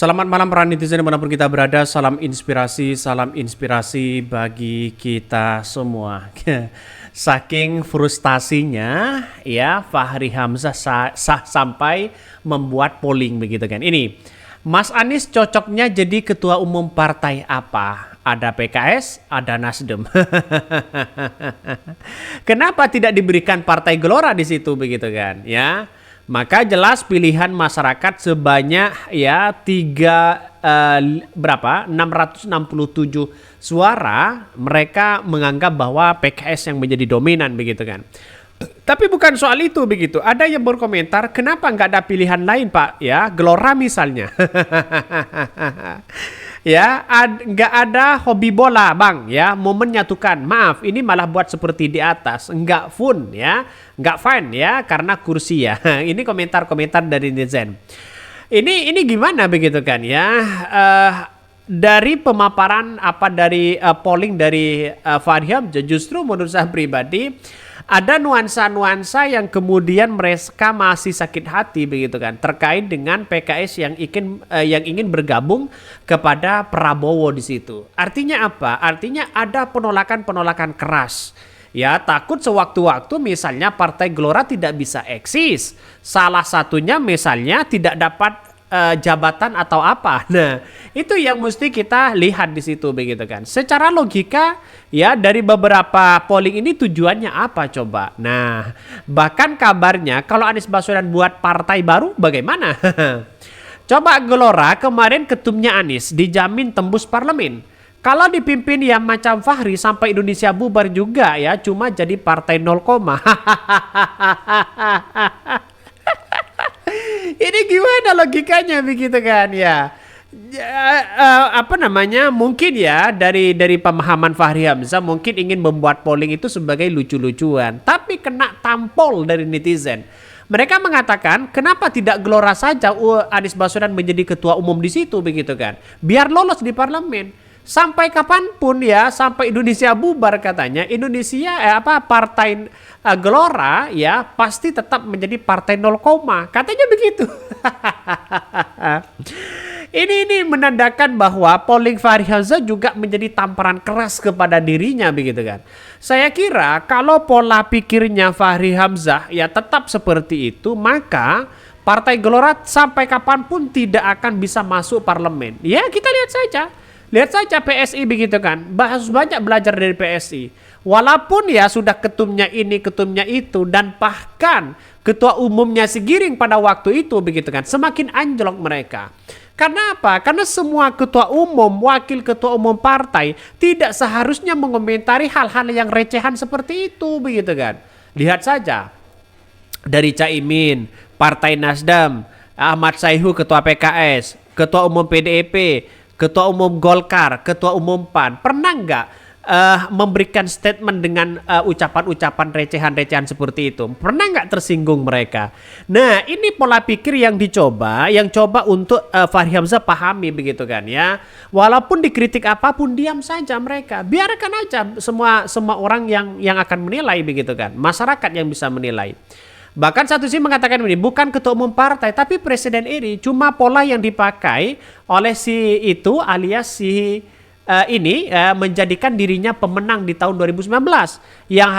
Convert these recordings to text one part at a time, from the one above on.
Selamat malam para netizen dimanapun kita berada. Salam inspirasi bagi kita semua. Saking frustasinya ya Fahri Hamzah sampai membuat polling begitu kan. Ini Mas Anies cocoknya jadi ketua umum partai apa? Ada PKS, ada Nasdem. Kenapa tidak diberikan Partai Gelora di situ begitu kan? Ya. Maka jelas pilihan masyarakat sebanyak ya 667 suara mereka menganggap bahwa PKS yang menjadi dominan begitu kan. Tapi bukan soal itu begitu. Ada yang berkomentar, kenapa nggak ada pilihan lain Pak? Ya, Gelora misalnya. Ya, nggak ada hobi bola bang. Ya, momen nyatukan. Maaf, ini malah buat seperti di atas. Nggak fun ya, nggak fun ya, karena kursi ya. Ini komentar-komentar dari netizen. Ini gimana begitu kan ya? Dari pemaparan dari polling dari Fahri Hamzah, justru menurut saya pribadi ada nuansa-nuansa yang kemudian mereka masih sakit hati begitu kan terkait dengan PKS yang ingin bergabung kepada Prabowo di situ. Artinya apa? Artinya ada penolakan-penolakan keras. Ya, takut sewaktu-waktu misalnya Partai Gelora tidak bisa eksis. Salah satunya misalnya tidak dapat jabatan atau apa. Nah, itu yang mesti kita lihat di situ begitu kan. Secara logika ya dari beberapa polling ini tujuannya apa coba? Nah, bahkan kabarnya kalau Anies Baswedan buat partai baru bagaimana? Coba Gelora kemarin ketumnya Anies dijamin tembus parlemen. Kalau dipimpin yang macam Fahri sampai Indonesia bubar juga ya, cuma jadi partai 0, ini gimana logikanya begitu kan ya? Mungkin ya dari pemahaman Fahri Hamzah mungkin ingin membuat polling itu sebagai lucu-lucuan, tapi kena tampol dari netizen. Mereka mengatakan kenapa tidak Gelora saja Anies Baswedan menjadi ketua umum di situ begitu kan? Biar lolos di parlemen. Sampai kapanpun ya, sampai Indonesia bubar katanya, partai Gelora ya pasti tetap menjadi partai 0, katanya begitu. Ini menandakan bahwa polling Fahri Hamzah juga menjadi tamparan keras kepada dirinya begitu kan. Saya kira kalau pola pikirnya Fahri Hamzah ya tetap seperti itu, maka Partai Gelora sampai kapanpun tidak akan bisa masuk parlemen. Ya kita lihat saja. Lihat saja PSI begitu kan, harus banyak belajar dari PSI. Walaupun ya sudah ketumnya ini, ketumnya itu, dan bahkan ketua umumnya Segiring pada waktu itu begitu kan, semakin anjlok mereka. Karena apa? Karena semua ketua umum, wakil ketua umum partai tidak seharusnya mengomentari hal-hal yang recehan seperti itu begitu kan. Lihat saja dari Caimin, Partai Nasdem, Ahmad Sayhu ketua PKS, ketua umum PDIP, Ketua Umum Golkar, Ketua Umum PAN, pernah nggak memberikan statement dengan ucapan-ucapan recehan-recehan seperti itu? Pernah nggak tersinggung mereka? Nah, ini pola pikir yang coba untuk Fahri Hamzah pahami begitu kan ya. Walaupun dikritik apapun, diam saja mereka. Biarkan aja semua orang yang akan menilai begitu kan. Masyarakat yang bisa menilai. Bahkan satu sisi mengatakan ini bukan ketua umum partai tapi presiden RI, cuma pola yang dipakai oleh si itu alias si menjadikan dirinya pemenang di tahun 2019 yang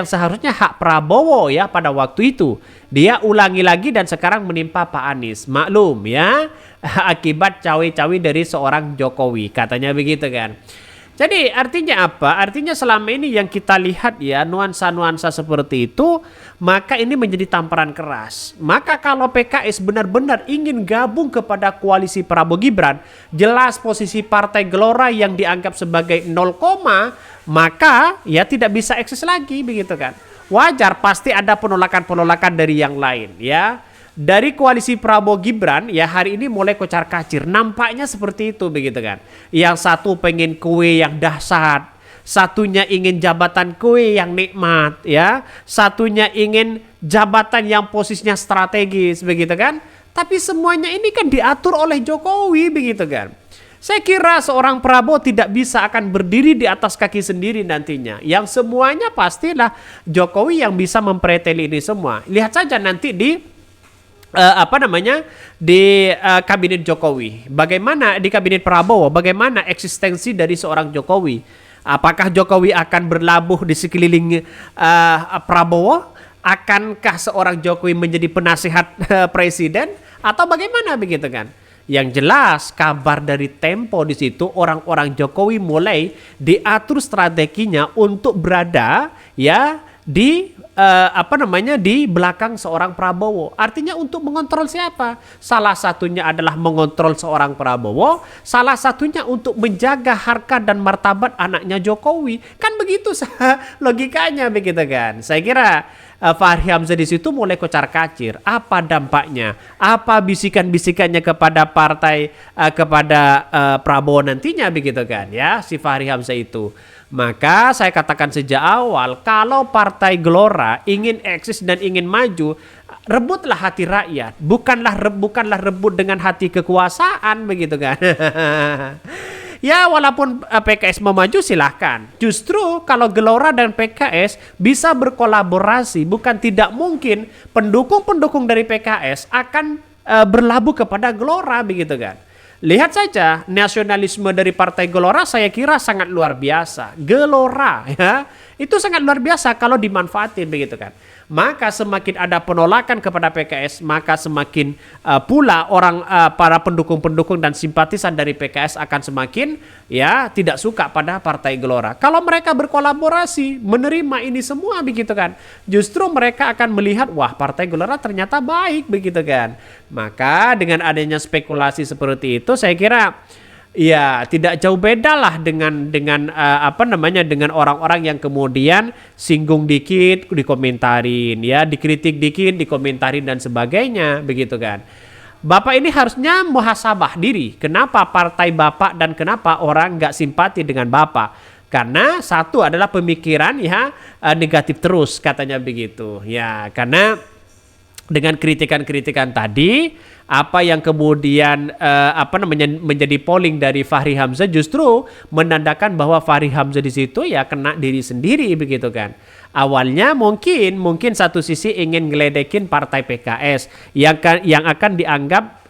seharusnya hak Prabowo ya pada waktu itu. Dia ulangi lagi dan sekarang menimpa Pak Anies. Maklum ya, akibat cawe-cawe dari seorang Jokowi, katanya begitu kan. Jadi artinya apa? Artinya selama ini yang kita lihat ya nuansa-nuansa seperti itu, maka ini menjadi tamparan keras. Maka kalau PKS benar-benar ingin gabung kepada koalisi Prabowo Gibran, jelas posisi Partai Gelora yang dianggap sebagai 0, maka ya tidak bisa eksis lagi begitu kan. Wajar pasti ada penolakan-penolakan dari yang lain ya. Dari koalisi Prabowo Gibran ya hari ini mulai kocar kacir, nampaknya seperti itu begitu kan. Yang satu pengen kue yang dahsyat, satunya ingin jabatan kue yang nikmat ya, satunya ingin jabatan yang posisinya strategis begitu kan. Tapi semuanya ini kan diatur oleh Jokowi begitu kan. Saya kira seorang Prabowo tidak bisa akan berdiri di atas kaki sendiri nantinya. Yang semuanya pastilah Jokowi yang bisa mempreteli ini semua. Lihat saja nanti di kabinet Jokowi. Bagaimana di kabinet Prabowo? Bagaimana eksistensi dari seorang Jokowi? Apakah Jokowi akan berlabuh di sekeliling Prabowo? Akankah seorang Jokowi menjadi penasihat presiden atau bagaimana begitu kan? Yang jelas kabar dari Tempo di situ orang-orang Jokowi mulai diatur strateginya untuk berada ya di di belakang seorang Prabowo. Artinya untuk mengontrol siapa? Salah satunya adalah mengontrol seorang Prabowo, salah satunya untuk menjaga harkat dan martabat anaknya Jokowi. Kan begitu logikanya begitu kan. Saya kira Fahri Hamzah di situ mulai kocar-kacir. Apa dampaknya? Apa bisikan-bisikannya kepada partai kepada Prabowo nantinya begitu kan ya si Fahri Hamzah itu. Maka saya katakan sejak awal kalau Partai Gelora ingin eksis dan ingin maju, rebutlah hati rakyat, bukanlah rebut dengan hati kekuasaan begitu kan. Ya walaupun PKS mau maju silahkan. Justru kalau Gelora dan PKS bisa berkolaborasi, bukan tidak mungkin pendukung-pendukung dari PKS akan berlabuh kepada Gelora begitu kan. Lihat saja nasionalisme dari Partai Gelora saya kira sangat luar biasa. Gelora ya, itu sangat luar biasa kalau dimanfaatin begitu kan. Maka semakin ada penolakan kepada PKS, maka semakin pula para pendukung-pendukung dan simpatisan dari PKS akan semakin ya tidak suka pada Partai Gelora. Kalau mereka berkolaborasi, menerima ini semua begitu kan, justru mereka akan melihat wah Partai Gelora ternyata baik begitu kan. Maka dengan adanya spekulasi seperti itu, saya kira ya tidak jauh beda lah dengan orang-orang yang kemudian singgung dikit dikomentarin ya, dikritik dikit dikomentarin dan sebagainya begitu kan. Bapak ini harusnya muhasabah diri. Kenapa partai Bapak dan kenapa orang nggak simpati dengan Bapak? Karena satu adalah pemikiran ya negatif terus katanya begitu. Ya karena dengan kritikan-kritikan tadi, apa yang kemudian menjadi polling dari Fahri Hamzah justru menandakan bahwa Fahri Hamzah di situ ya kena diri sendiri begitu kan. Awalnya mungkin satu sisi ingin ngeledekin partai PKS yang akan dianggap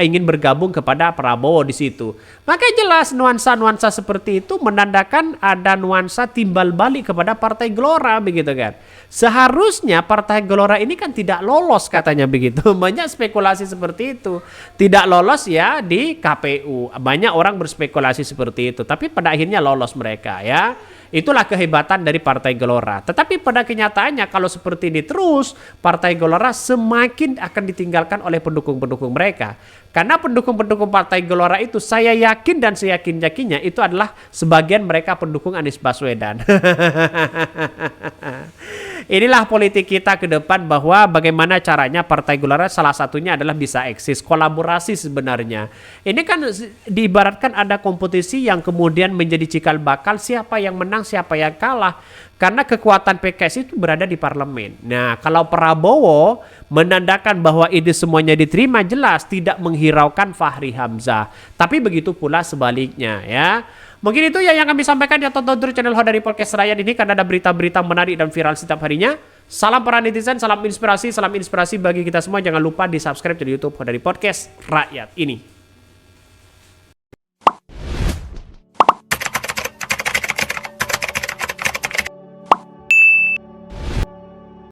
ingin bergabung kepada Prabowo di situ. Maka jelas nuansa-nuansa seperti itu menandakan ada nuansa timbal balik kepada Partai Gelora begitu kan. Seharusnya Partai Gelora ini kan tidak lolos katanya begitu. Banyak spekulasi seperti itu. Tidak lolos ya di KPU. Banyak orang berspekulasi seperti itu. Tapi pada akhirnya lolos mereka ya. Itulah kehebatan dari Partai Gelora. Tetapi pada kenyataannya kalau seperti ini terus, Partai Gelora semakin akan ditinggalkan oleh pendukung-pendukung mereka. Karena pendukung-pendukung Partai Gelora itu saya yakin dan seyakin-yakinnya itu adalah sebagian mereka pendukung Anies Baswedan. Inilah politik kita ke depan bahwa bagaimana caranya Partai Gelora salah satunya adalah bisa eksis, kolaborasi sebenarnya. Ini kan diibaratkan ada kompetisi yang kemudian menjadi cikal bakal siapa yang menang, siapa yang kalah. Karena kekuatan PKS itu berada di parlemen. Nah, kalau Prabowo menandakan bahwa ini semuanya diterima jelas tidak menghiraukan Fahri Hamzah. Tapi begitu pula sebaliknya ya. Mungkin itu ya yang kami sampaikan ya tonton terus channel Hodari Podcast Rakyat ini karena ada berita-berita menarik dan viral setiap harinya. Salam para netizen, salam inspirasi bagi kita semua. Jangan lupa di subscribe di YouTube Hodari Podcast Rakyat ini.